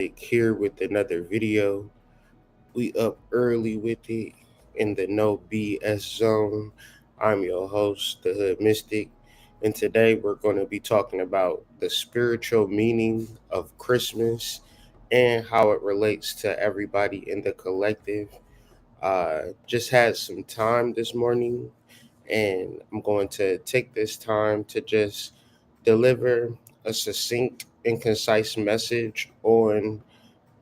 Here with another video. We up early with it in the no BS zone. I'm your host, the Hood Mystic, and today we're going to be talking about the spiritual meaning of Christmas and how it relates to everybody in the collective. Just had some time this morning, and I'm going to take this time to just deliver a succinct and concise message on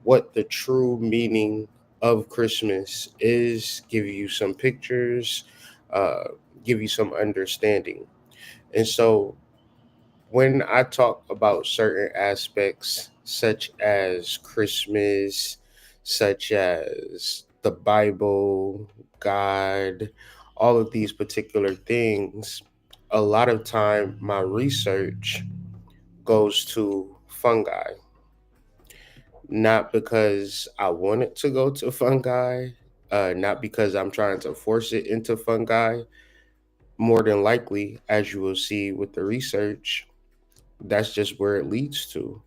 what the true meaning of Christmas is, give you some pictures, uh, give you some understanding. And so when I talk about certain aspects, such as Christmas, such as the Bible, God, all of these particular things, a lot of time my research goes to fungi, not because I want it to go to fungi, not because I'm trying to force it into fungi. More than likely, as you will see with the research, that's just where it leads to.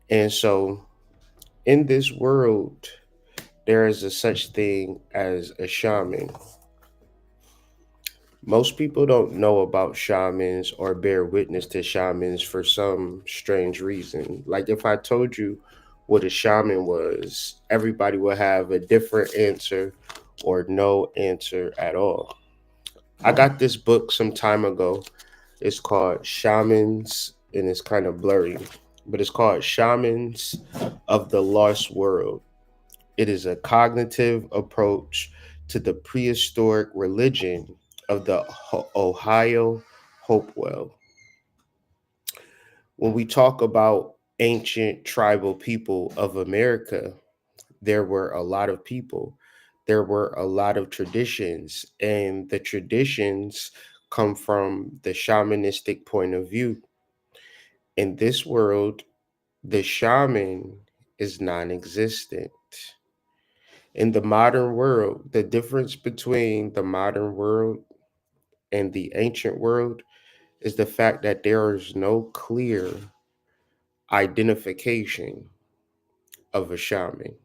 And so, in this world, there is a such thing as a shaman. Most people don't know about shamans or bear witness to shamans for some strange reason. Like if I told you what a shaman was, everybody would have a different answer or no answer at all. I got this book some time ago. It's called Shamans, and it's kind of blurry, but it's called Shamans of the Lost World. It is a cognitive approach to the prehistoric religion of the Ohio Hopewell. When we talk about ancient tribal people of America, there were a lot of people. There were a lot of traditions, and the traditions come from the shamanistic point of view. In this world, the shaman is non existent. In the modern world, the difference between the modern world and the ancient world is the fact that there is no clear identification of a shaman.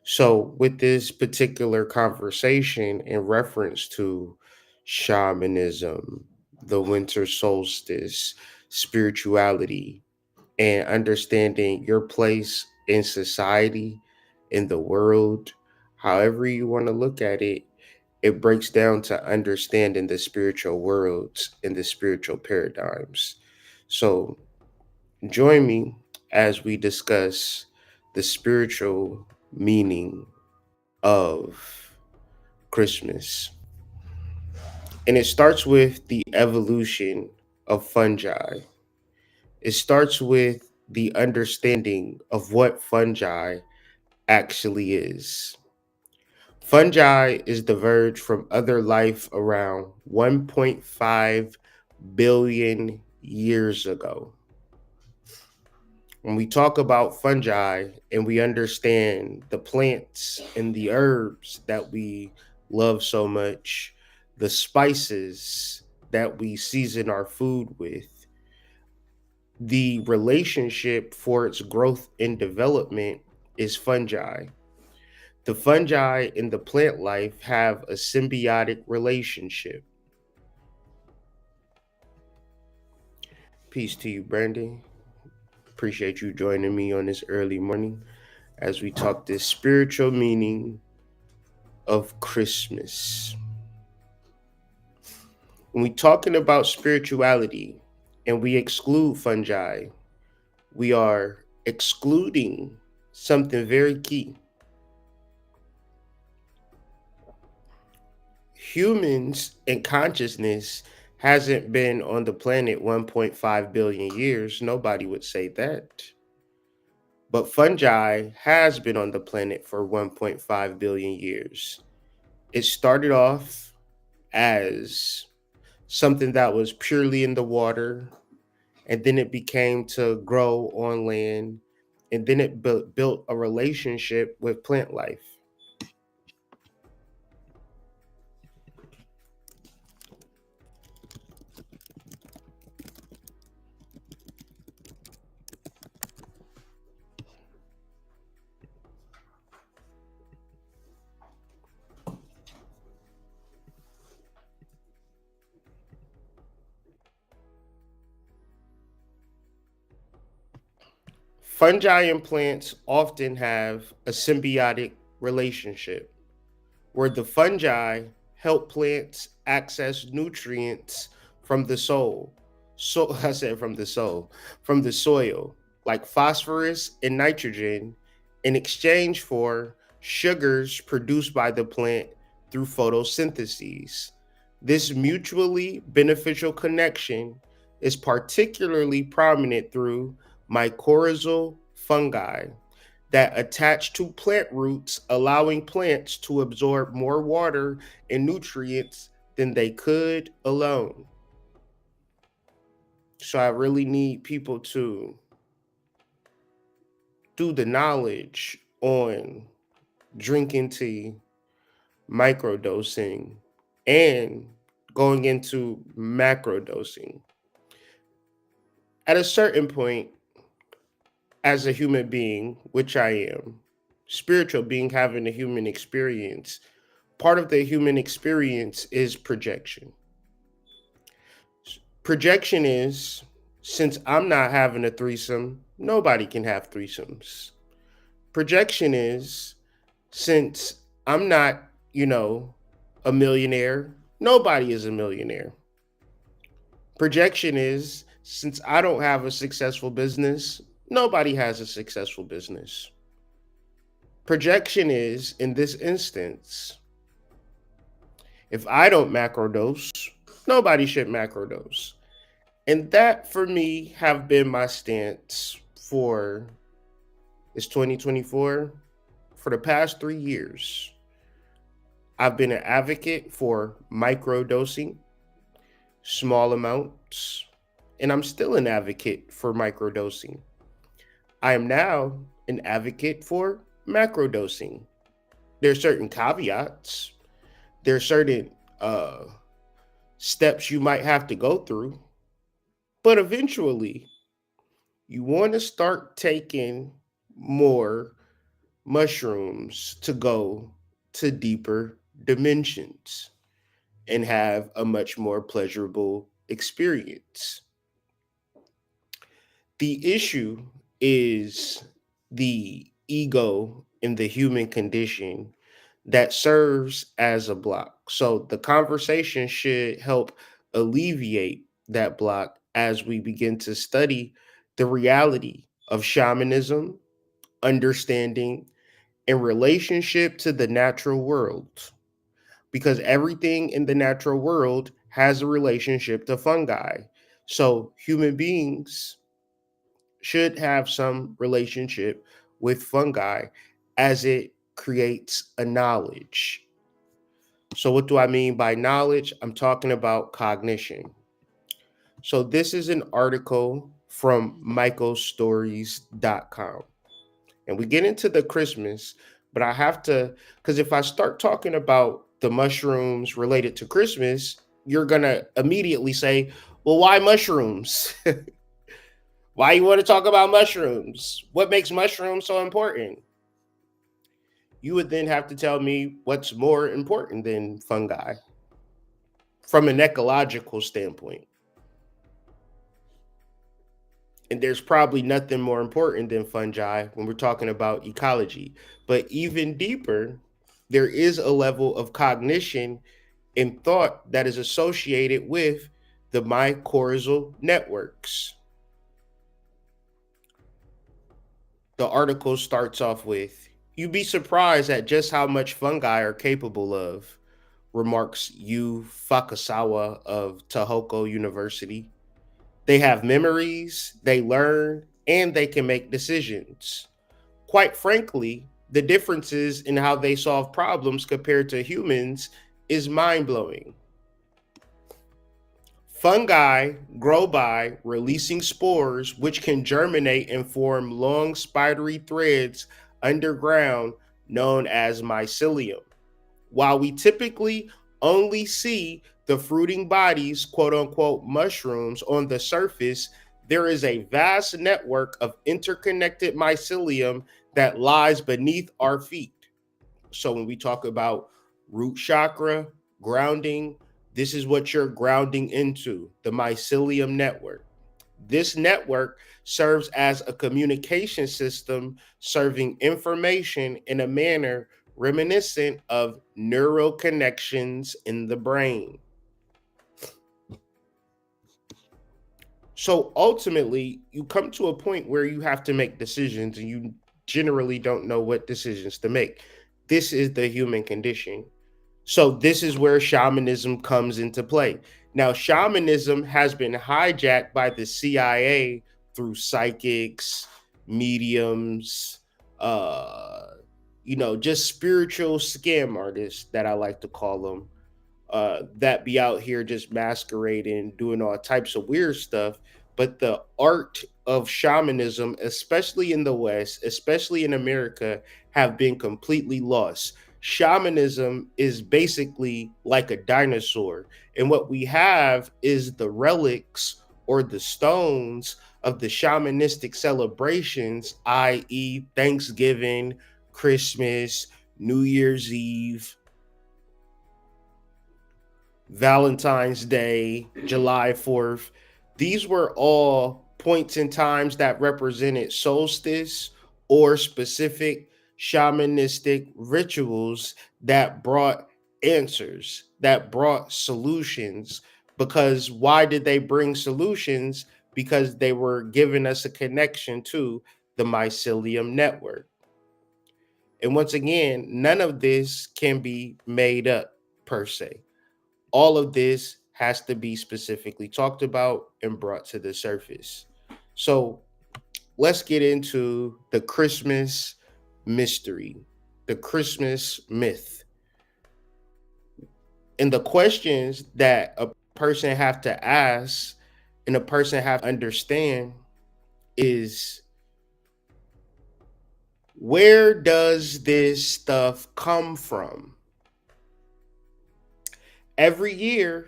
So, with this particular conversation in reference to shamanism, the winter solstice, spirituality, and understanding your place in society, in the world, however you want to look at it, it breaks down to understanding the spiritual worlds and the spiritual paradigms. So, join me as we discuss the spiritual meaning of Christmas. And it starts with the evolution of fungi. It starts with the understanding of what fungi actually is. Fungi is diverged from other life around 1.5 billion years ago. When we talk about fungi and we understand the plants and the herbs that we love so much, the spices that we season our food with, the relationship for its growth and development is fungi. The fungi and the plant life have a symbiotic relationship. Peace to you, Brandon. Appreciate you joining me on this early morning as we talk this spiritual meaning of Christmas. When we talking about spirituality and we exclude fungi, we are excluding something very key. Humans and consciousness hasn't been on the planet 1.5 billion years. Nobody would say that. But fungi has been on the planet for 1.5 billion years. It started off as something that was purely in the water, and then it became to grow on land, and then it built a relationship with plant life. Fungi and plants often have a symbiotic relationship where the fungi help plants access nutrients from the soil. So I said from the soil, from the soil, like phosphorus and nitrogen, in exchange for sugars produced by the plant through photosynthesis. This mutually beneficial connection is particularly prominent through mycorrhizal fungi that attach to plant roots, allowing plants to absorb more water and nutrients than they could alone. So I really need people to do the knowledge on drinking tea, microdosing, and going into macrodosing. At a certain point, as a human being, which I am, spiritual being having a human experience, part of the human experience is projection. Projection is, since I'm not having a threesome, nobody can have threesomes. Projection is, since I'm not, a millionaire, nobody is a millionaire. Projection is, since I don't have a successful business, nobody has a successful business. Projection is, in this instance, if I don't macrodose, nobody should macrodose. And that for me have been my stance for it's 2024. For the past 3 years, I've been an advocate for microdosing, small amounts, and I'm still an advocate for microdosing. I am now an advocate for macrodosing. There are certain caveats, there are certain steps you might have to go through, but eventually you want to start taking more mushrooms to go to deeper dimensions and have a much more pleasurable experience. The issue is the ego in the human condition that serves as a block. So the conversation should help alleviate that block as we begin to study the reality of shamanism, understanding, and relationship to the natural world. Because everything in the natural world has a relationship to fungi. So human beings should have some relationship with fungi as it creates a knowledge. So, what do I mean by knowledge? I'm talking about cognition. So, this is an article from michaelstories.com. And we get into the Christmas, but I have to, because if I start talking about the mushrooms related to Christmas, you're going to immediately say, well, why mushrooms? Why you want to talk about mushrooms? What makes mushrooms so important? You would then have to tell me what's more important than fungi from an ecological standpoint. And there's probably nothing more important than fungi when we're talking about ecology. But even deeper, there is a level of cognition and thought that is associated with the mycorrhizal networks. The article starts off with, "You'd be surprised at just how much fungi are capable of," remarks Yu Fukasawa of Tohoku University. "They have memories, they learn, and they can make decisions. Quite frankly, the differences in how they solve problems compared to humans is mind-blowing. Fungi grow by releasing spores, which can germinate and form long spidery threads underground known as mycelium. While we typically only see the fruiting bodies, quote unquote, mushrooms on the surface, there is a vast network of interconnected mycelium that lies beneath our feet." So when we talk about root chakra, grounding, this is what you're grounding into, the mycelium network. This network serves as a communication system, serving information in a manner reminiscent of neural connections in the brain. So ultimately, you come to a point where you have to make decisions and you generally don't know what decisions to make. This is the human condition. So this is where shamanism comes into play. Now, shamanism has been hijacked by the CIA through psychics, mediums, uh, just spiritual scam artists that I like to call them, that be out here just masquerading, doing all types of weird stuff. But the art of shamanism, especially in the West, especially in America, have been completely lost. Shamanism is basically like a dinosaur. And what we have is the relics or the stones of the shamanistic celebrations, i.e., Thanksgiving, Christmas, New Year's Eve, Valentine's Day, July 4th. These were all points in times that represented solstice or specific shamanistic rituals that brought answers, that brought solutions. Because why did they bring solutions? Because they were giving us a connection to the mycelium network. And once again, none of this can be made up per se. All of this has to be specifically talked about and brought to the surface. So let's get into the Christmas mystery, the Christmas myth, and the questions that a person have to ask and a person have to understand is, where does this stuff come from? Every year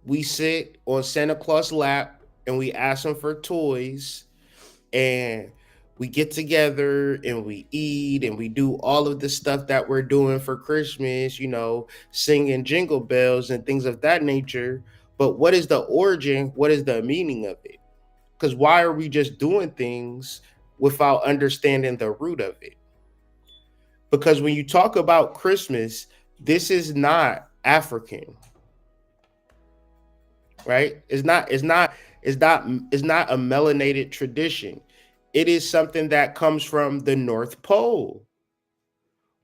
we sit on Santa Claus' lap and we ask him for toys, and we get together and we eat and we do all of the stuff that we're doing for Christmas, singing jingle bells and things of that nature. But what is the origin? What is the meaning of it? Because why are we just doing things without understanding the root of it? Because when you talk about Christmas, this is not African, right? It's not a melanated tradition. It is something that comes from the North Pole.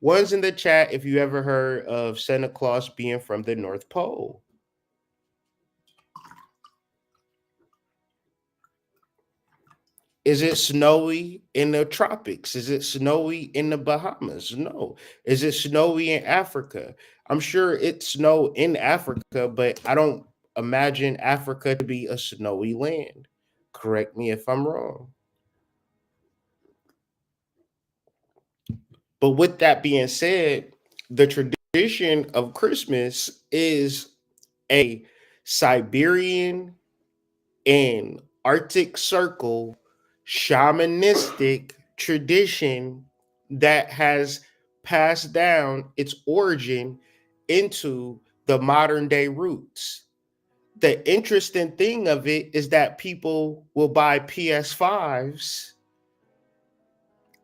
One's in the chat if you ever heard of Santa Claus being from the North Pole. Is it snowy in the tropics? Is it snowy in the Bahamas? No. Is it snowy in Africa? I'm sure it snowed in Africa, but I don't imagine Africa to be a snowy land. Correct me if I'm wrong. But with that being said, the tradition of Christmas is a Siberian and Arctic Circle shamanistic tradition that has passed down its origin into the modern day roots. The interesting thing of it is that people will buy PS5s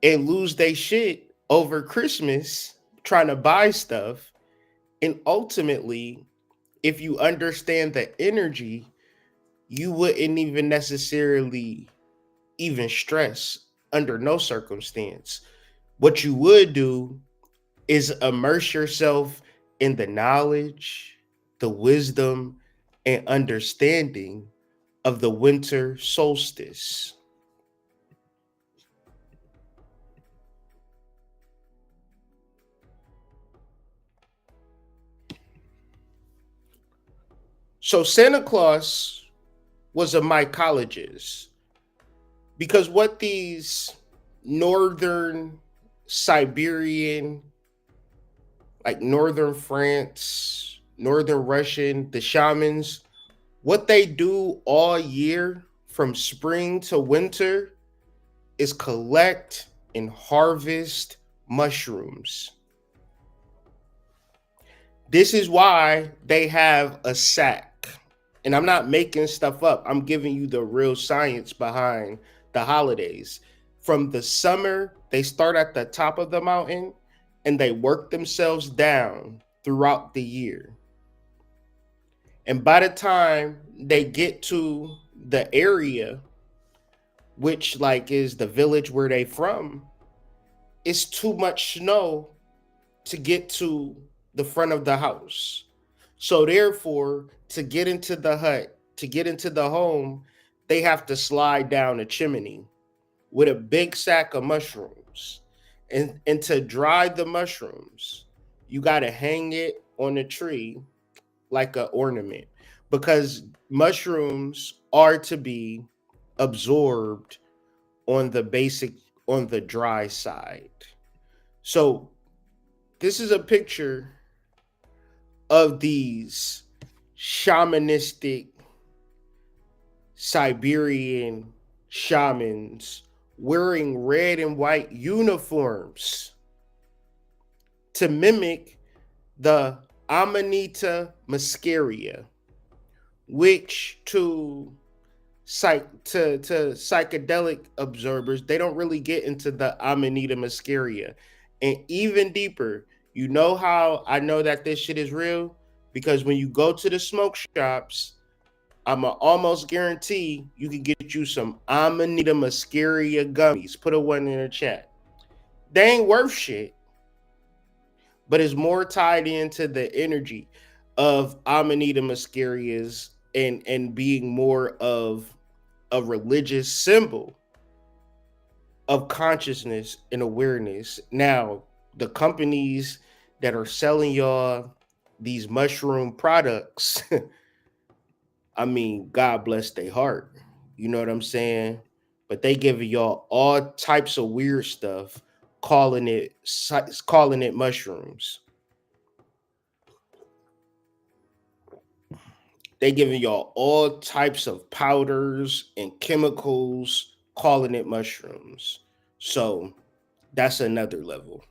and lose their shit over Christmas trying to buy stuff. And ultimately, if you understand the energy, you wouldn't even necessarily even stress under no circumstance. What you would do is immerse yourself in the knowledge, the wisdom, and understanding of the winter solstice. So Santa Claus was a mycologist, because what these northern Siberian, like northern France, northern Russian, the shamans, what they do all year from spring to winter is collect and harvest mushrooms. This is why they have a sack. And I'm not making stuff up. I'm giving you the real science behind the holidays. From the summer, they start at the top of the mountain and they work themselves down throughout the year. And by the time they get to the area, which like is the village where they from, it's too much snow to get to the front of the house. So therefore, to get into the hut, to get into the home, they have to slide down a chimney with a big sack of mushrooms. And to dry the mushrooms, you got to hang it on a tree like an ornament because mushrooms are to be absorbed on the basic on the dry side. So this is a picture of these shamanistic Siberian shamans wearing red and white uniforms to mimic the Amanita muscaria, which to psychedelic observers, they don't really get into the Amanita muscaria. And even deeper, you know how I know that this shit is real? Because when you go to the smoke shops, I'm a almost guarantee you can get you some Amanita muscaria gummies. Put a one in the chat. They ain't worth shit, but it's more tied into the energy of Amanita muscarias and being more of a religious symbol of consciousness and awareness. Now, the companies that are selling y'all these mushroom products, I mean, God bless their heart. You know what I'm saying? But they giving y'all all types of weird stuff, calling it mushrooms. They giving y'all all types of powders and chemicals, calling it mushrooms. So that's another level.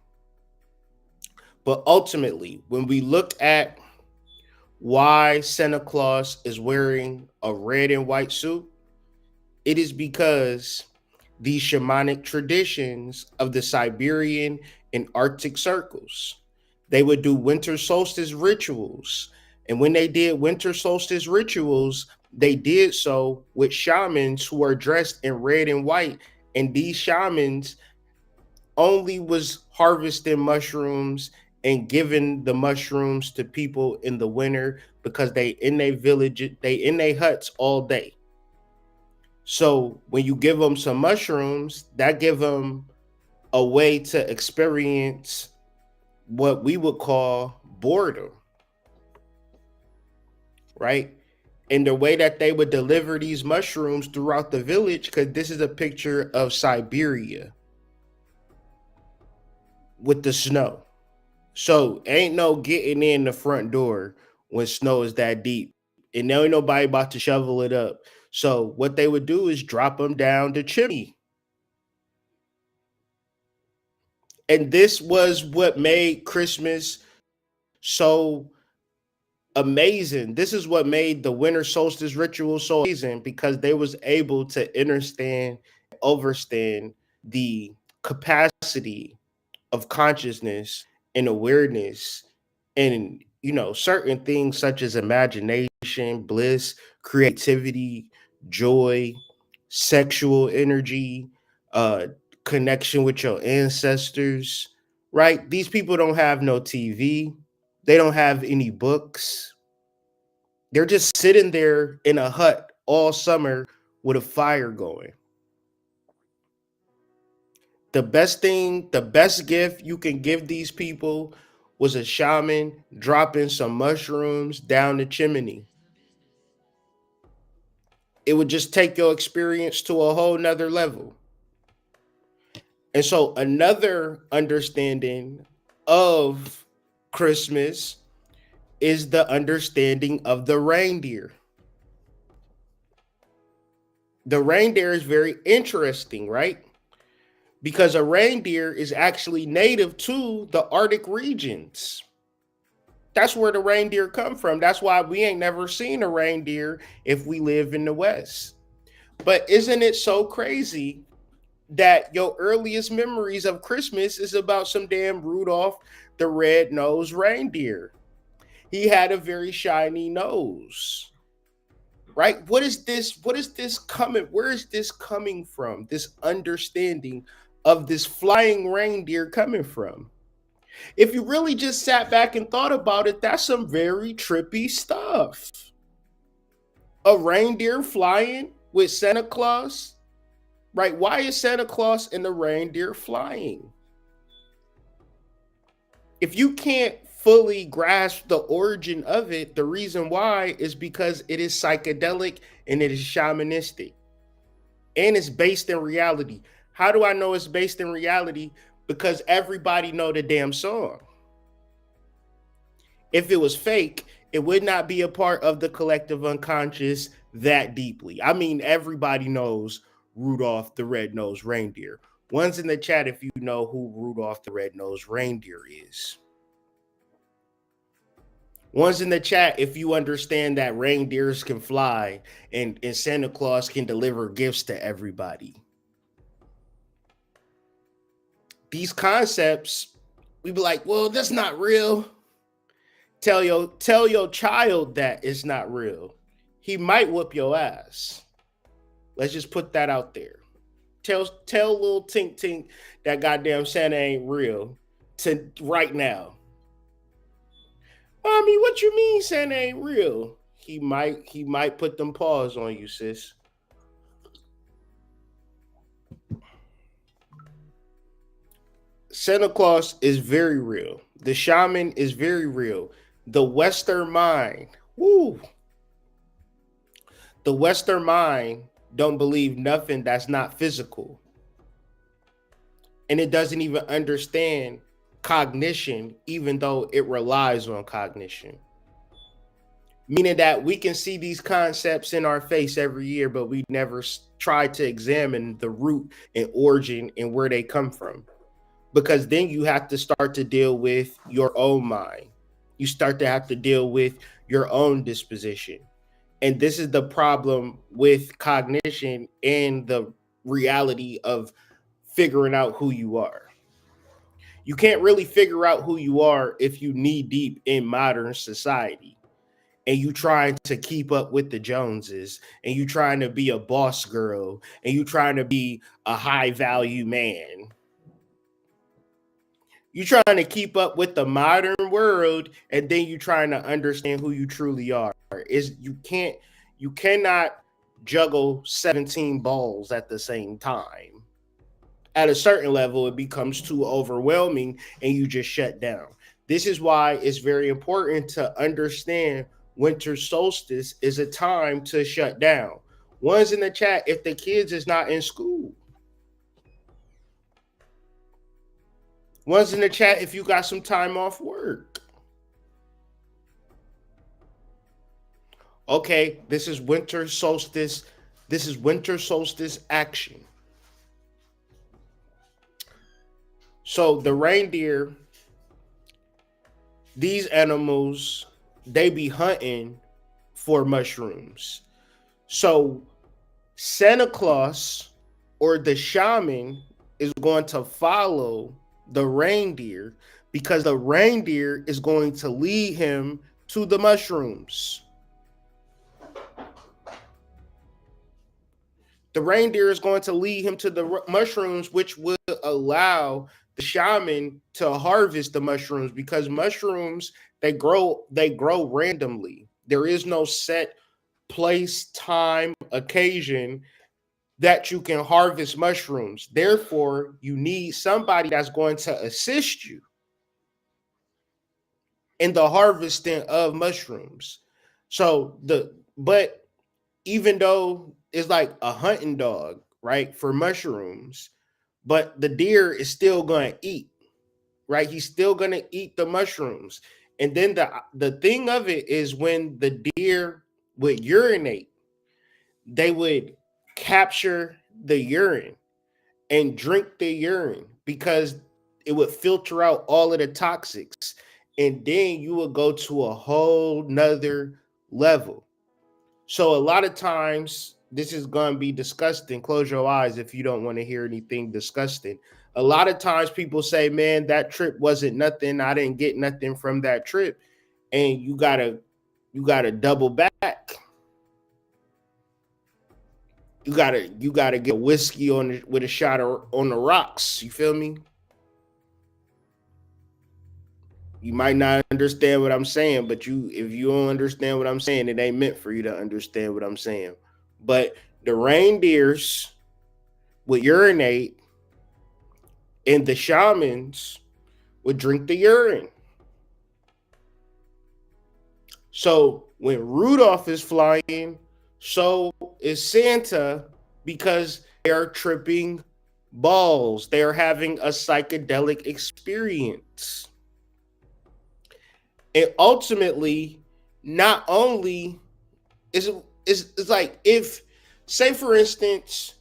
But ultimately, when we look at why Santa Claus is wearing a red and white suit, it is because these shamanic traditions of the Siberian and Arctic circles. They would do winter solstice rituals. And when they did winter solstice rituals, they did so with shamans who are dressed in red and white. And these shamans only was harvesting mushrooms and giving the mushrooms to people in the winter because they in their village, they in their huts all day. So when you give them some mushrooms, that give them a way to experience what we would call boredom, right? And the way that they would deliver these mushrooms throughout the village, because this is a picture of Siberia with the snow. So ain't no getting in the front door when snow is that deep. And there ain't nobody about to shovel it up. So what they would do is drop them down the chimney. And this was what made Christmas so amazing. This is what made the winter solstice ritual so amazing because they was able to understand, overstand the capacity of consciousness and awareness and certain things such as imagination, bliss, creativity, joy, sexual energy, uh connection with your ancestors, right? These people don't have no TV, they don't have any books, they're just sitting there in a hut all summer with a fire going. The best gift you can give these people was a shaman dropping some mushrooms down the chimney. It would just take your experience to a whole nother level. And so, another understanding of Christmas is the understanding of the reindeer. The reindeer is very interesting, right? Because a reindeer is actually native to the Arctic regions. That's where the reindeer come from. That's why we ain't never seen a reindeer if we live in the West. But isn't it so crazy that your earliest memories of Christmas is about some damn Rudolph the red-nosed reindeer? He had a very shiny nose. Right? What is this coming? Where is this coming from? This understanding of this flying reindeer coming from? If you really just sat back and thought about it, that's some very trippy stuff. A reindeer flying with Santa Claus, right? Why is Santa Claus and the reindeer flying? If you can't fully grasp the origin of it, the reason why is because it is psychedelic and it is shamanistic and it's based in reality. How do I know it's based in reality? Because everybody know the damn song. If it was fake, it would not be a part of the collective unconscious that deeply. I mean, everybody knows Rudolph the Red-Nosed Reindeer. One's in the chat if you know who Rudolph the Red-Nosed Reindeer is. One's in the chat if you understand that reindeers can fly and Santa Claus can deliver gifts to everybody. These concepts, we be like, well, that's not real. Tell your child that it's not real. He might whoop your ass. Let's just put that out there. Tell little Tink Tink that goddamn Santa ain't real to right now. Mommy, what you mean Santa ain't real? He might put them paws on you, sis. Santa Claus is very real. The shaman is very real. The Western mind, woo. The Western mind don't believe nothing that's not physical. And it doesn't even understand cognition, even though it relies on cognition. Meaning that we can see these concepts in our face every year, but we never try to examine the root and origin and where they come from. Because then you have to start to deal with your own mind. You start to have to deal with your own disposition. And this is the problem with cognition and the reality of figuring out who you are. You can't really figure out who you are if you knee deep in modern society and you trying to keep up with the Joneses and you trying to be a boss girl and you trying to be a high value man. You trying to keep up with the modern world and then you trying to understand who you truly are. You cannot juggle 17 balls at the same time. At a certain level, it becomes too overwhelming and you just shut down. This is why it's very important to understand winter solstice is a time to shut down. One's in the chat if the kids is not in school. One's in the chat if you got some time off work. Okay, this is winter solstice. This is winter solstice action. So the reindeer, these animals, they be hunting for mushrooms. So Santa Claus or the shaman is going to follow the reindeer because the reindeer is going to lead him to the mushrooms. The reindeer is going to lead him to the mushrooms, which will allow the shaman to harvest the mushrooms because mushrooms they grow randomly. There is no set place, time, occasion that you can harvest mushrooms. Therefore, you need somebody that's going to assist you in the harvesting of mushrooms. But even though it's like a hunting dog, right, for mushrooms, but the deer is still going to eat, right? He's still going to eat the mushrooms. And then the thing of it is when the deer would urinate, they would capture the urine and drink the urine because it would filter out all of the toxics and then you will go to a whole nother level. So a lot of times this is going to be disgusting. Close your eyes if you don't want to hear anything disgusting. A lot of times people say, man, that trip wasn't nothing. I didn't get nothing from that trip. And you gotta double back. You gotta get a whiskey with a shot on the rocks. You feel me? You might not understand what I'm saying, but if you don't understand what I'm saying, it ain't meant for you to understand what I'm saying. But the reindeers would urinate, and the shamans would drink the urine. So when Rudolph is flying, so is Santa, because they are tripping balls. They are having a psychedelic experience. And ultimately, not only is it's like, if, say for instance,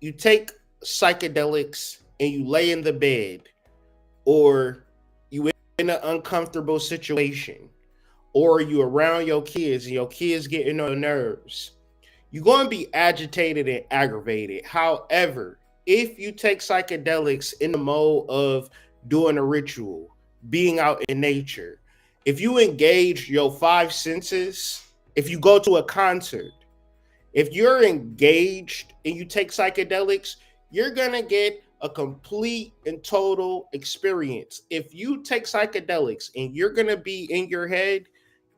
you take psychedelics and you lay in the bed, or you in an uncomfortable situation, or you around your kids and your kids getting on your nerves, you're going to be agitated and aggravated. However, if you take psychedelics in the mode of doing a ritual, being out in nature, if you engage your five senses, if you go to a concert, if you're engaged and you take psychedelics, you're going to get a complete and total experience. If you take psychedelics and you're going to be in your head,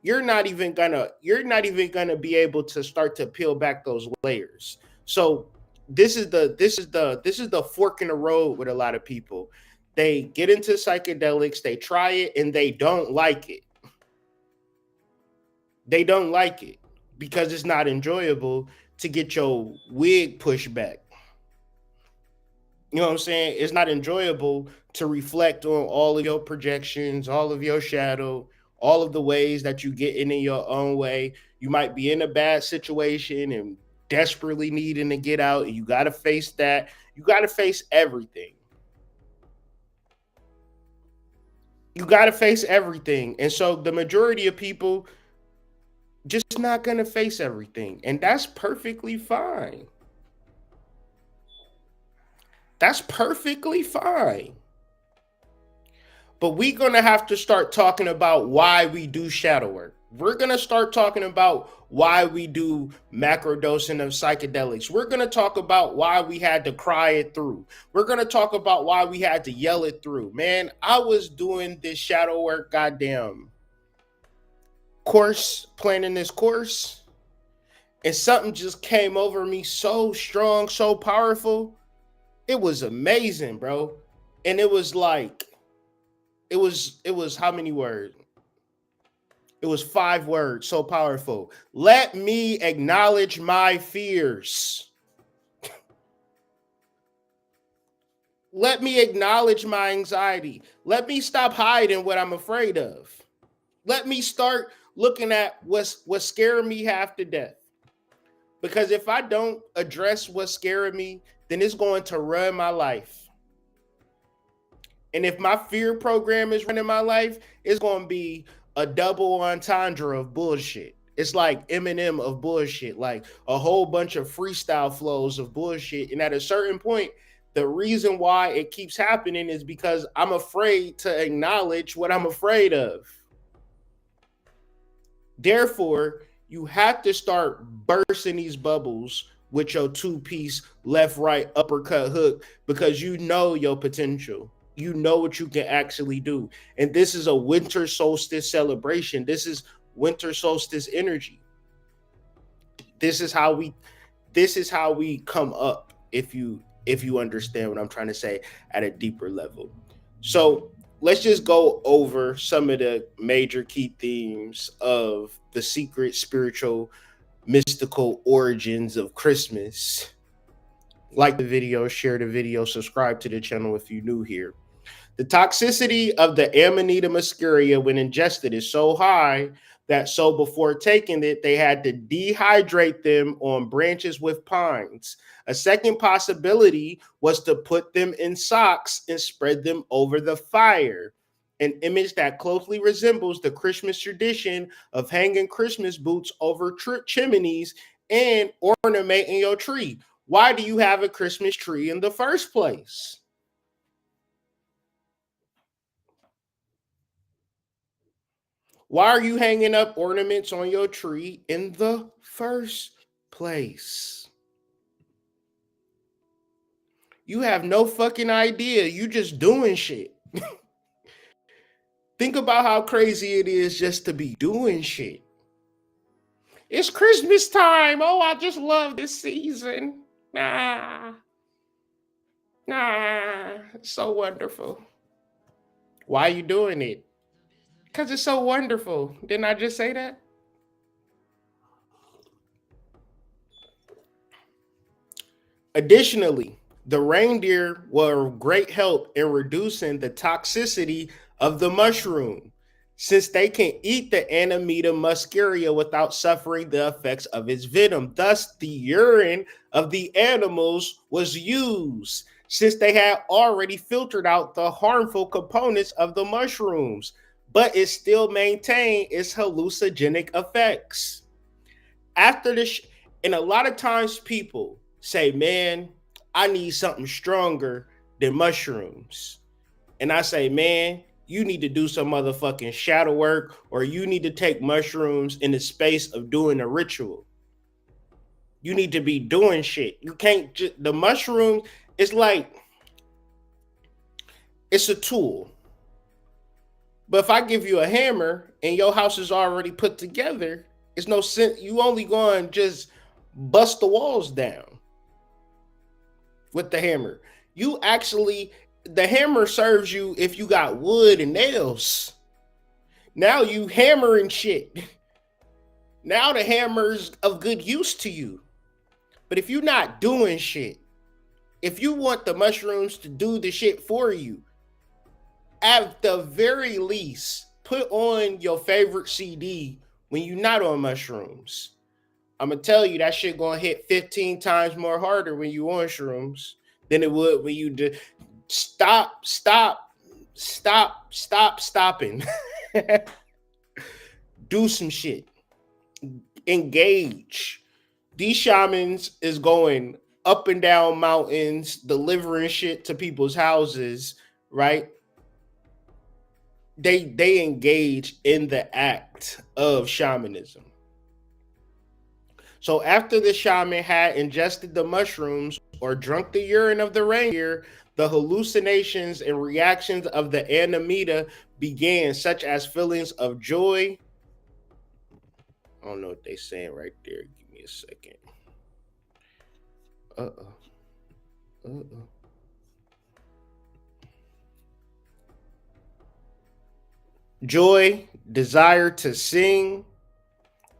you're not even gonna be able to start to peel back those layers. So this is the fork in the road with a lot of people. They get into psychedelics, they try it, and they don't like it. They don't like it because it's not enjoyable to get your wig pushed back. You know what I'm saying? It's not enjoyable to reflect on all of your projections, all of your shadow, all of the ways that you get in your own way. You might be in a bad situation and desperately needing to get out, and you got to face that. You got to face everything. You got to face everything. And so the majority of people just not going to face everything. And that's perfectly fine. That's perfectly fine. But we're going to have to start talking about why we do shadow work. We're going to start talking about why we do macrodosing of psychedelics. We're going to talk about why we had to cry it through. We're going to talk about why we had to yell it through. Man, I was doing this shadow work, goddamn course, planning this course, and something just came over me so strong, so powerful. It was amazing, bro. And it was like, it was how many words? It was 5 words, so powerful. Let me acknowledge my fears. Let me acknowledge my anxiety. Let me stop hiding what I'm afraid of. Let me start looking at what's scaring me half to death. Because if I don't address what's scaring me, then it's going to run my life. And if my fear program is running my life, it's going to be a double entendre of bullshit. It's like Eminem of bullshit, like a whole bunch of freestyle flows of bullshit. And at a certain point, the reason why it keeps happening is because I'm afraid to acknowledge what I'm afraid of. Therefore, you have to start bursting these bubbles with your two-piece left right uppercut hook, because you know your potential. You know what you can actually do. And this is a winter solstice celebration. This is winter solstice energy. This is how we come up, if you understand what I'm trying to say at a deeper level. So let's just go over some of the major key themes of the secret spiritual mystical origins of Christmas. Like the video, share the video, subscribe to the channel if you're new here. The toxicity of the Amanita muscaria when ingested is so high that so before taking it, they had to dehydrate them on branches with pines. A second possibility was to put them in socks and spread them over the fire. an image that closely resembles the Christmas tradition of hanging Christmas boots over chimneys and ornamenting your tree. Why do you have a Christmas tree in the first place? Why are you hanging up ornaments on your tree in the first place? You have no fucking idea. You just doing shit. Think about how crazy it is just to be doing shit. It's Christmas time. Oh, I just love this season. Nah, it's so wonderful. Why are you doing it? Because it's so wonderful. Didn't I just say that? Additionally, the reindeer were of great help in reducing the toxicity of the mushroom, since they can eat the Amanita muscaria without suffering the effects of its venom. Thus, the urine of the animals was used, since they had already filtered out the harmful components of the mushrooms, but it still maintained its hallucinogenic effects. After this, and a lot of times people say, man, I need something stronger than mushrooms. And I say, man, you need to do some motherfucking shadow work, or you need to take mushrooms in the space of doing a ritual. You need to be doing shit. You can't just, the mushroom, it's like, it's a tool. But if I give you a hammer and your house is already put together, it's no sense. You only going to just bust the walls down with the hammer. You actually, the hammer serves you if you got wood and nails. Now you hammering shit. Now the hammer's of good use to you. But if you're not doing shit, if you want the mushrooms to do the shit for you, at the very least, put on your favorite CD when you're not on mushrooms. I'm gonna tell you that shit gonna hit 15 times more harder when you on shrooms than it would when you do. Stopping. Do some shit. Engage. These shamans is going up and down mountains, delivering shit to people's houses, right? They engage in the act of shamanism. So after the shaman had ingested the mushrooms or drunk the urine of the reindeer, the hallucinations and reactions of the Amanita began, such as feelings of joy. I don't know what they're saying right there. Give me a second. Uh-oh. Uh-oh. Joy, desire to sing,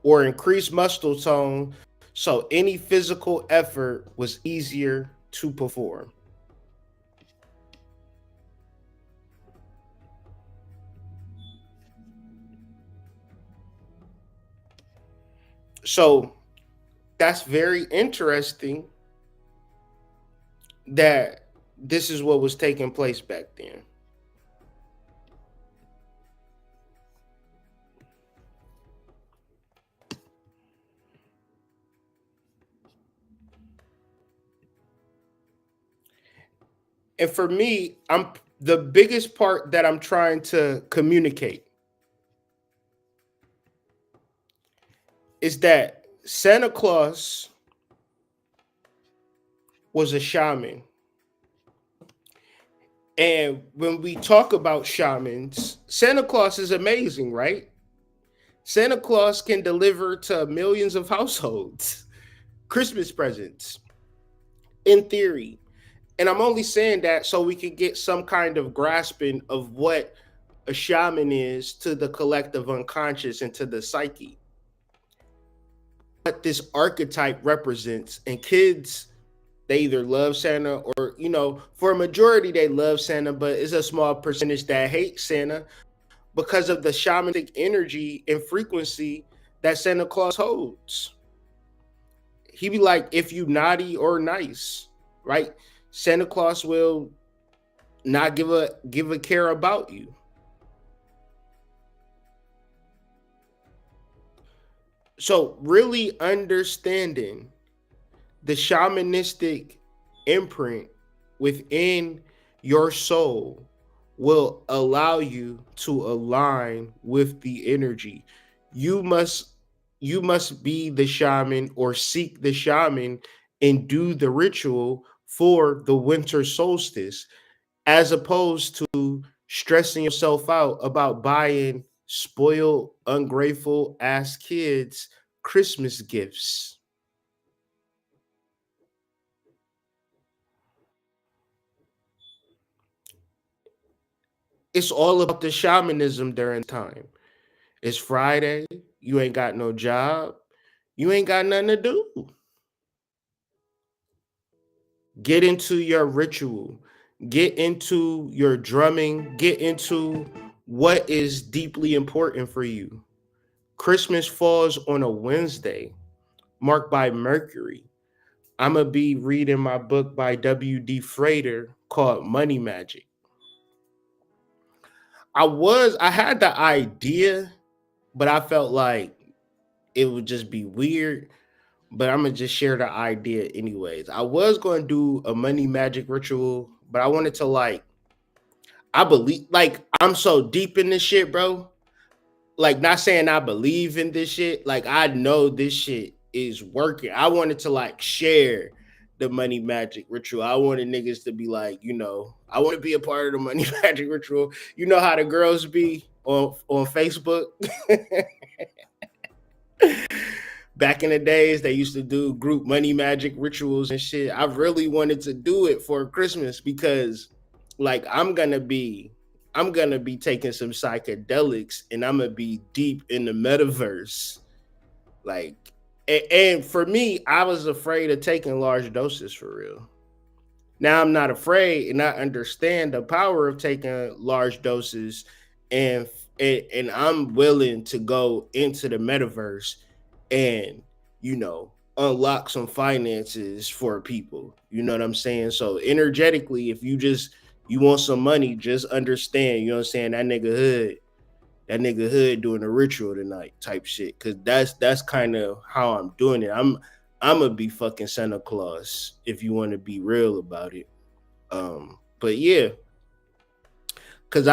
or increase muscle tone, so any physical effort was easier to perform. So that's very interesting that this is what was taking place back then. And for me, I'm the biggest part that I'm trying to communicate is that Santa Claus was a shaman. And when we talk about shamans, Santa Claus is amazing, right? Santa Claus can deliver to millions of households Christmas presents, in theory. And I'm only saying that so we can get some kind of grasping of what a shaman is to the collective unconscious and to the psyche. What this archetype represents. And kids, they either love Santa or, for a majority, they love Santa, but it's a small percentage that hate Santa because of the shamanistic energy and frequency that Santa Claus holds. He be like, if you naughty or nice, right? Santa Claus will not give a care about you. So really understanding the shamanistic imprint within your soul will allow you to align with the energy. You must you must be the shaman or seek the shaman and do the ritual for the winter solstice, as opposed to stressing yourself out about buying spoiled, ungrateful ass kids Christmas gifts. It's all about the shamanism during time. It's Friday. You ain't got no job. You ain't got nothing to do. Get into your ritual. Get into your drumming. Get into what is deeply important for you. Christmas falls on a Wednesday, marked by Mercury. I'm going to be reading my book by W.D. Frater called Money Magic. I had the idea, but I felt like it would just be weird. But I'm gonna just share the idea anyways. I was gonna do a money magic ritual, but I wanted to I believe I'm so deep in this shit, bro. Like, not saying I believe in this shit. Like, I know this shit is working. I wanted to share the money magic ritual. I wanted niggas to be like, I want to be a part of the money magic ritual. You know how the girls be on Facebook. Back in the days, they used to do group money magic rituals and shit. I really wanted to do it for Christmas because, like, I'm gonna be taking some psychedelics and I'm gonna be deep in the metaverse. Like, and for me, I was afraid of taking large doses for real. Now I'm not afraid, and I understand the power of taking large doses, and and I'm willing to go into the metaverse and unlock some finances for people. You know what I'm saying? So energetically, if you want some money, just understand. You know what I'm saying? That nigga hood doing a ritual tonight, type shit. Cause that's kind of how I'm doing it. I'm gonna be fucking Santa Claus if you want to be real about it. But yeah, cause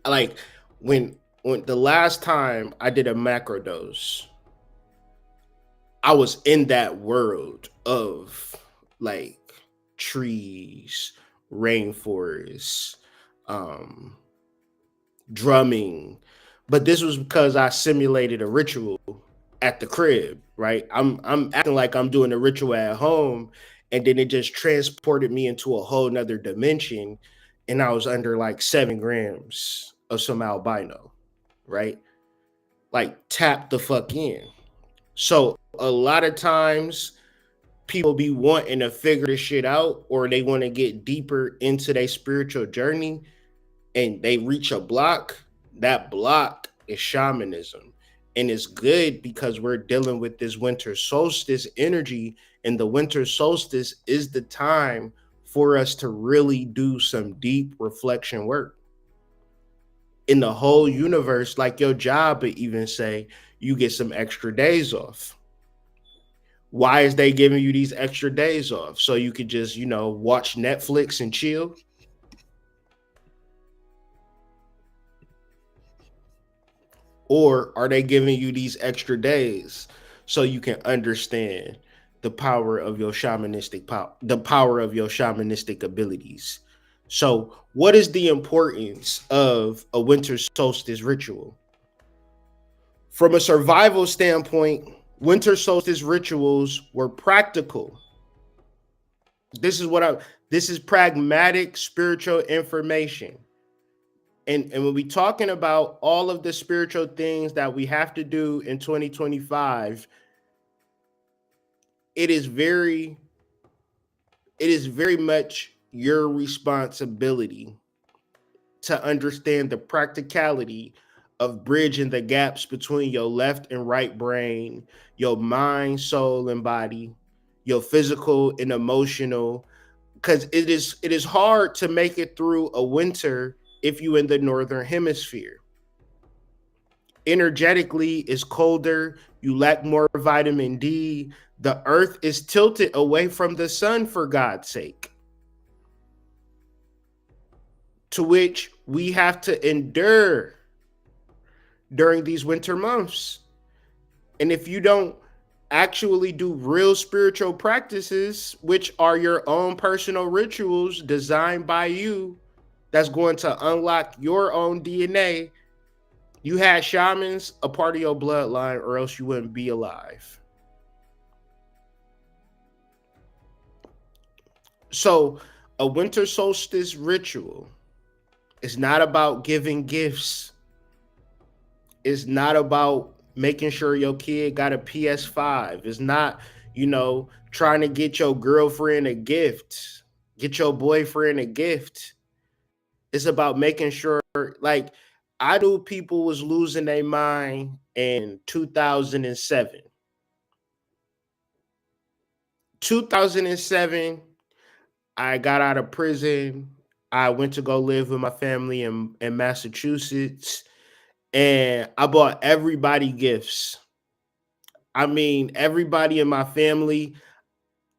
like when the last time I did a macro dose, I was in that world of like trees, rainforests, um, drumming, but this was because I simulated a ritual at the crib, right? I'm acting like I'm doing a ritual at home, and then it just transported me into a whole nother dimension, and I was under like 7 grams of some albino, right? Like tap the fuck in. So a lot of times people be wanting to figure this shit out, or they want to get deeper into their spiritual journey, and they reach a block. That block is shamanism. And it's good because we're dealing with this winter solstice energy, and the winter solstice is the time for us to really do some deep reflection work. In the whole universe, like your job would even say, you get some extra days off. Why is they giving you these extra days off? So you could just, watch Netflix and chill? Or are they giving you these extra days so you can understand the power of your the power of your shamanistic abilities? So, what is the importance of a winter solstice ritual? From a survival standpoint, winter solstice rituals were practical. This is what I this is pragmatic spiritual information. And when we talking about all of the spiritual things that we have to do in 2025, it is very it is very much your responsibility to understand the practicality of bridging the gaps between your left and right brain, your mind, soul, and body, your physical and emotional, because it is hard to make it through a winter if you in the northern hemisphere. Energetically is colder, you lack more vitamin D. The earth is tilted away from the sun, for God's sake, to which we have to endure during these winter months. And if you don't actually do real spiritual practices, which are your own personal rituals designed by you, that's going to unlock your own DNA. You had shamans a part of your bloodline, or else you wouldn't be alive. So, a winter solstice ritual is not about giving gifts. It's not about making sure your kid got a PS5. It's not, trying to get your girlfriend a gift, get your boyfriend a gift. It's about making sure, like, I knew people was losing their mind in 2007. 2007, I got out of prison. I went to go live with my family in Massachusetts, and I bought everybody gifts. I mean, everybody in my family,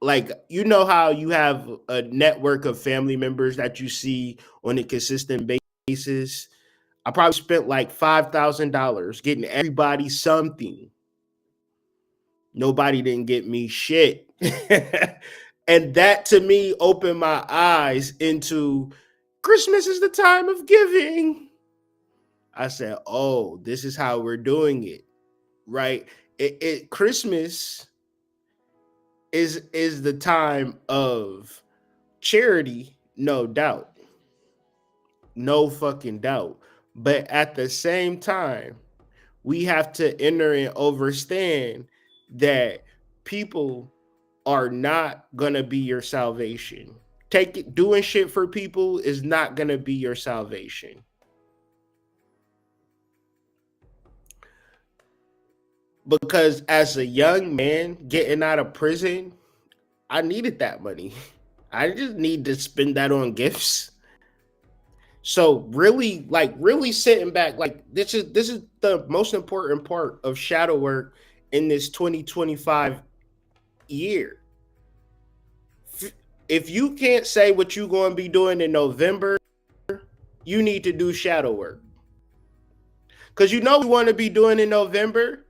like, you know how you have a network of family members that you see on a consistent basis. I probably spent like $5,000 getting everybody something. Nobody didn't get me shit. And that to me opened my eyes into Christmas is the time of giving. I said, oh, this is how we're doing it, right? Christmas is the time of charity, no doubt. No fucking doubt. But at the same time, we have to enter and understand that people are not gonna be your salvation. Doing shit for people is not gonna be your salvation. Because as a young man getting out of prison, I needed that money. I just need to spend that on gifts. So really, like, really sitting back, like, this is the most important part of shadow work in this 2025 year. If you can't say what you're going to be doing in November, you need to do shadow work. Because you know what you want to be doing in November,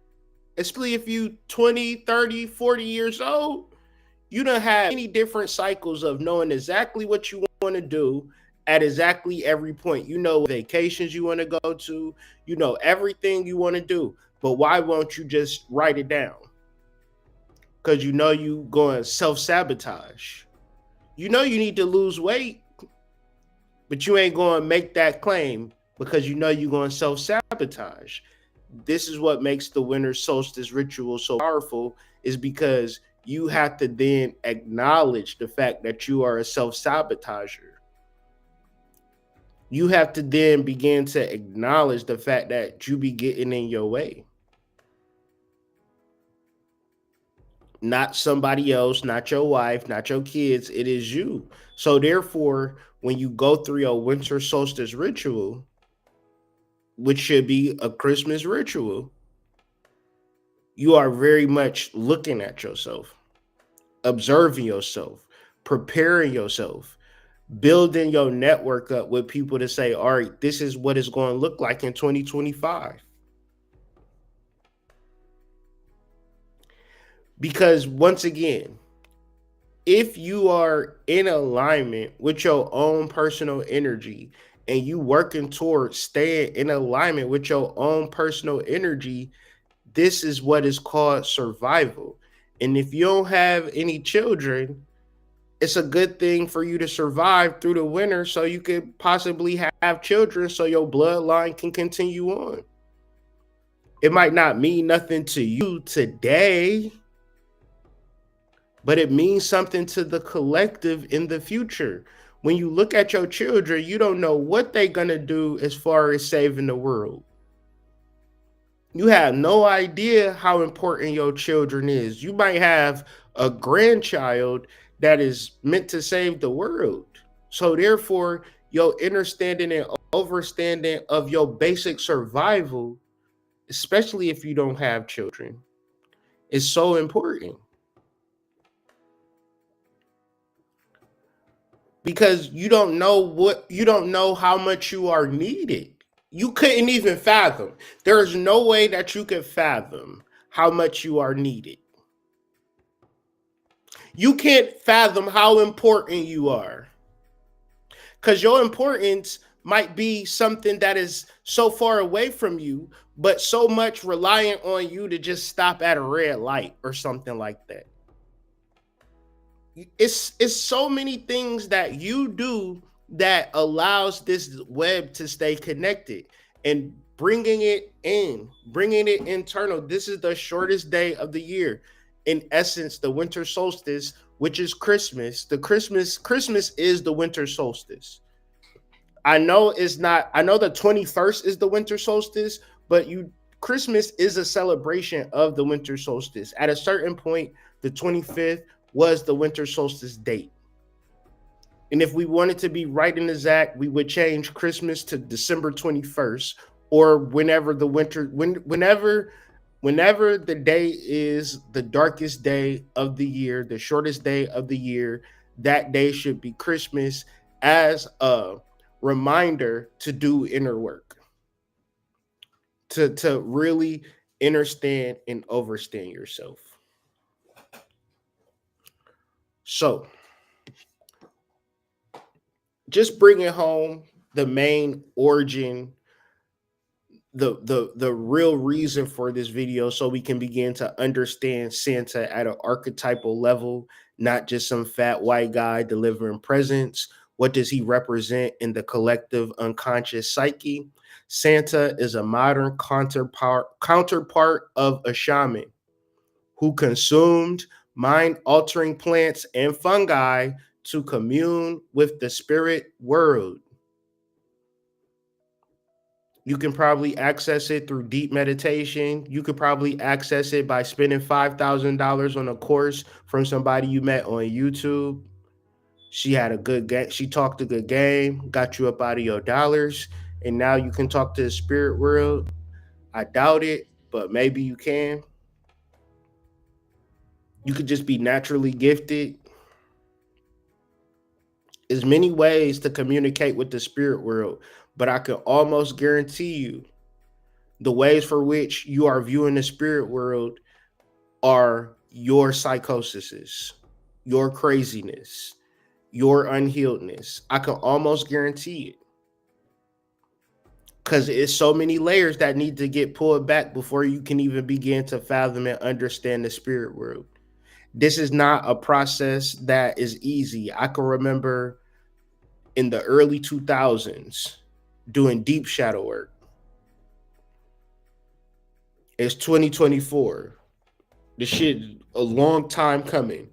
especially if you 20, 30, 40 years old, you don't have any different cycles of knowing exactly what you want to do at exactly every point. You know vacations you want to go to, you know everything you want to do. But why won't you just write it down? Because you know you going to self-sabotage. You know you need to lose weight, but you ain't going to make that claim because you know you're going to self-sabotage. This is what makes the winter solstice ritual so powerful, is because you have to then acknowledge the fact that you are a self-sabotager. You have to then begin to acknowledge the fact that you be getting in your way. Not somebody else, not your wife, not your kids. It is you. So therefore, when you go through your winter solstice ritual, which should be a Christmas ritual, you are very much looking at yourself, observing yourself, preparing yourself, building your network up with people to say, all right, this is what it's going to look like in 2025. Because once again, if you are in alignment with your own personal energy and you working towards staying in alignment with your own personal energy, this is what is called survival. And if you don't have any children, it's a good thing for you to survive through the winter so you could possibly have children so your bloodline can continue on. It might not mean nothing to you today, but it means something to the collective in the future. When you look at your children, you don't know what they're going to do as far as saving the world. You have no idea how important your children is. You might have a grandchild that is meant to save the world. So therefore, your understanding and overstanding of your basic survival especially if you don't have children, is so important because you don't know how much you are needed. You couldn't even fathom. There is no way that you could fathom how much you are needed. You can't fathom how important you are because your importance might be something that is so far away from you, but so much reliant on you to just stop at a red light or something like that. It's so many things that you do that allows this web to stay connected and bringing it internal. This is the shortest day of the year. In essence, the winter solstice, which is Christmas. Christmas is the winter solstice. I know it's not. I know the 21st is the winter solstice, but you Christmas is a celebration of the winter solstice. At a certain point, the 25th was the winter solstice date. And if we wanted to be right in exact, we would change Christmas to December 21st or whenever the day is the darkest day of the year, the shortest day of the year, that day should be Christmas as a reminder to do inner work, to really understand and overstand yourself. So, just bringing home the main origin, the real reason for this video, so we can begin to understand Santa at an archetypal level, not just some fat white guy delivering presents. What does he represent in the collective unconscious psyche? Santa is a modern counterpart of a shaman who consumed mind altering plants and fungi to commune with the spirit world. You can probably access it through deep meditation. You could probably access it by spending $5,000 on a course from somebody you met on YouTube. She had a good game. She talked a good game, got you up out of your dollars, and now you can talk to the spirit world. I doubt it, but maybe you can. You could just be naturally gifted. There's many ways to communicate with the spirit world, but I can almost guarantee you the ways for which you are viewing the spirit world are your psychoses, your craziness, your unhealedness. I can almost guarantee it because it's so many layers that need to get pulled back before you can even begin to fathom and understand the spirit world. This is not a process that is easy. I can remember in the early 2000s doing deep shadow work. It's 2024. The shit a long time coming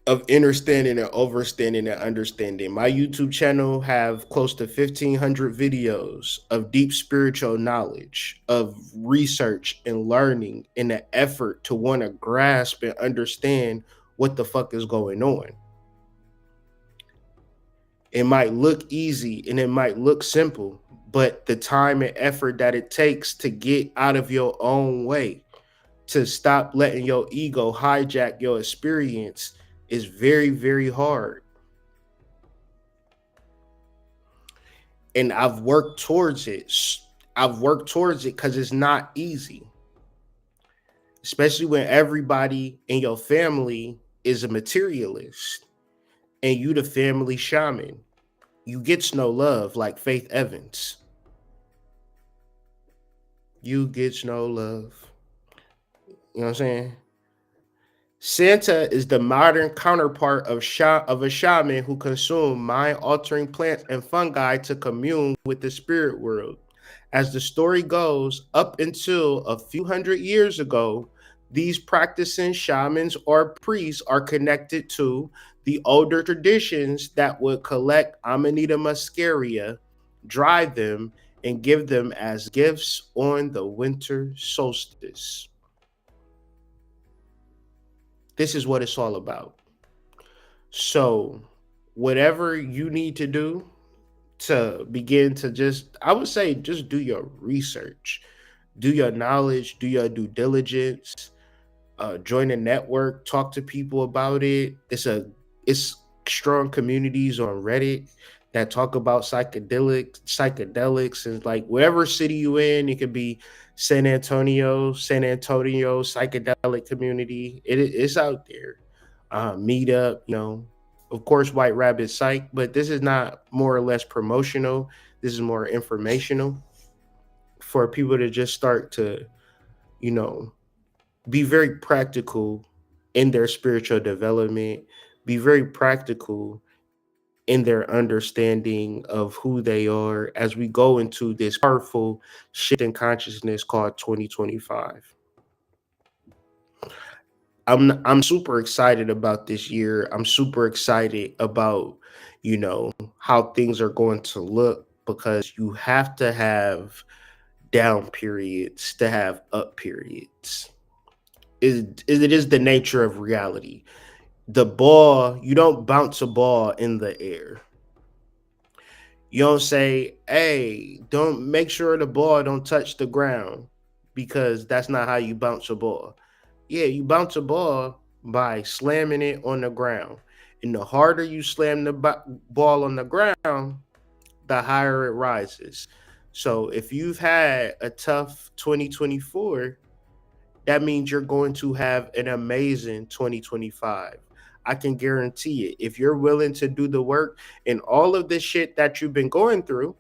of understanding and overstanding and understanding. My YouTube channel have close to 1,500 videos of deep spiritual knowledge, of research and learning, in the effort to want to grasp and understand what the fuck is going on. It might look easy and it might look simple, but the time and effort that it takes to get out of your own way, to stop letting your ego hijack your experience, is very, very hard. And I've worked towards it. I've worked towards it because it's not easy, especially when everybody in your family is a materialist and you the family shaman. You gets no love like Faith Evans. You gets no love. You know what I'm saying? Santa is the modern counterpart of a shaman who consumed mind-altering plants and fungi to commune with the spirit world. As the story goes, up until a few hundred years ago, these practicing shamans or priests are connected to the older traditions that would collect Amanita muscaria, dry them, and give them as gifts on the winter solstice. This is what it's all about. So, whatever you need to do to begin to just, I would say, just do your research, do your knowledge, do your due diligence, join a network, talk to people about it. It's strong communities on Reddit that talk about psychedelics, and like wherever city you in, it could be San Antonio psychedelic community. It's out there. Meetup, of course, White Rabbit Psych, but this is not more or less promotional. This is more informational for people to just start to, you know, be very practical in their spiritual development, be very practical in their understanding of who they are as we go into this powerful shift in consciousness called 2025. I'm super excited about this year. I'm super excited about, how things are going to look, because you have to have down periods to have up periods. It is the nature of reality. The ball, you don't bounce a ball in the air. You don't say, hey, don't make sure the ball don't touch the ground, because that's not how you bounce a ball. Yeah, you bounce a ball by slamming it on the ground. And the harder you slam the ball on the ground, the higher it rises. So if you've had a tough 2024, that means you're going to have an amazing 2025. I can guarantee it. If you're willing to do the work and all of this shit that you've been going through,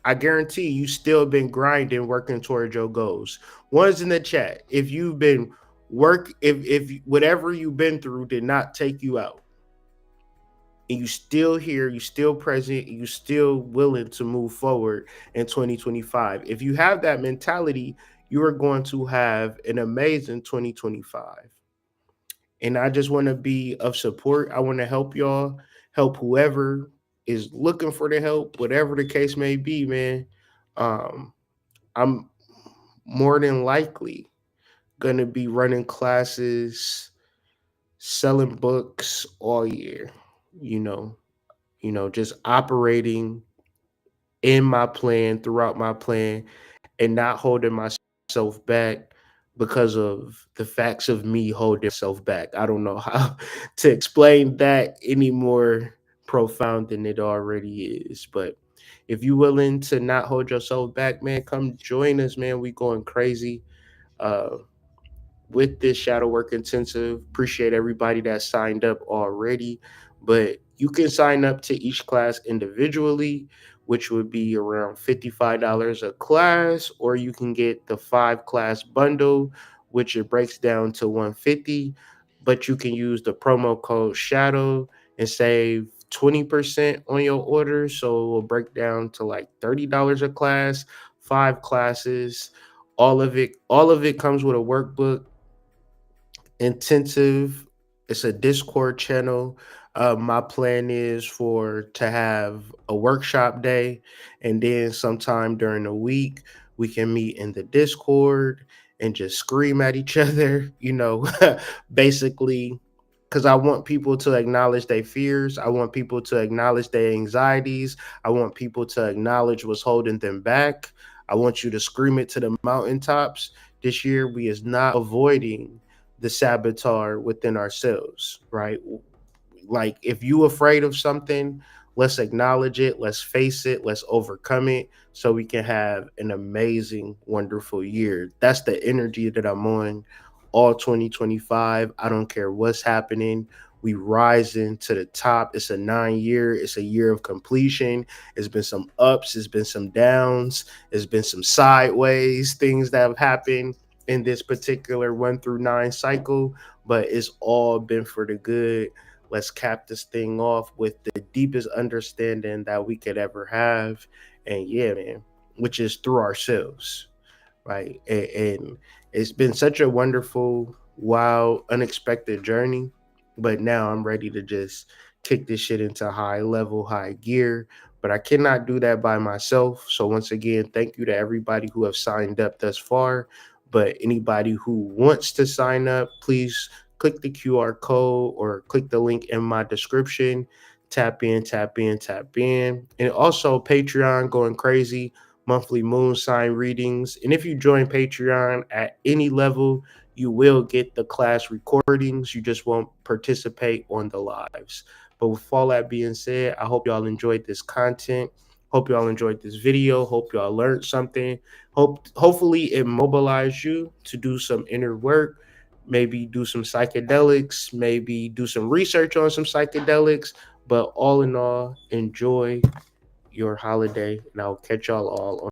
I guarantee you still been grinding, working towards your goals. One's in the chat. If you've been if whatever you've been through did not take you out, and you still here, you still present, you still willing to move forward in 2025. If you have that mentality, you are going to have an amazing 2025. And I just want to be of support. I want to help y'all, help whoever is looking for the help, whatever the case may be, man. Um, I'm more than likely gonna be running classes, selling books all year, you know, just operating in my plan, throughout my plan, and not holding myself back because of the facts of me holding myself back. I don't know how to explain that any more profound than it already is. But if you're willing to not hold yourself back, man, come join us, man. We going crazy. Uh, with this shadow work intensive. Appreciate everybody that signed up already, but you can sign up to each class individually, which would be around $55 a class, or you can get the 5 class bundle, which it breaks down to 150. But you can use the promo code shadow and save 20% on your order, so it will break down to like $30 a class, 5 classes. All of it comes with a workbook, intensive. It's a Discord channel. My plan is for to have a workshop day, and then sometime during the week we can meet in the Discord and just scream at each other. Basically, because I want people to acknowledge their fears. I want people to acknowledge their anxieties. I want people to acknowledge what's holding them back. I want you to scream it to the mountaintops. This year, we is not avoiding the saboteur within ourselves, right? Like, if you afraid of something, let's acknowledge it, let's face it, let's overcome it, so we can have an amazing, wonderful year. That's the energy that I'm on all 2025. I don't care what's happening. We rising to the top. It's a 9 year, it's a year of completion. It's been some ups, it's been some downs, it's been some sideways things that have happened in this particular 1 through 9 cycle, but it's all been for the good. Let's cap this thing off with the deepest understanding that we could ever have. And yeah, man, which is through ourselves, right? And it's been such a wonderful, wild, unexpected journey. But now I'm ready to just kick this shit into high level, high gear. But I cannot do that by myself. So once again, thank you to everybody who have signed up thus far. But anybody who wants to sign up, please click the QR code or click the link in my description. Tap in, tap in, tap in. And also Patreon going crazy, monthly moon sign readings. And if you join Patreon at any level, you will get the class recordings. You just won't participate on the lives. But with all that being said, I hope y'all enjoyed this content. Hope y'all enjoyed this video. Hope y'all learned something. Hopefully it mobilized you to do some inner work, maybe do some psychedelics, maybe do some research on some psychedelics. But all in all, enjoy your holiday, and I'll catch y'all all on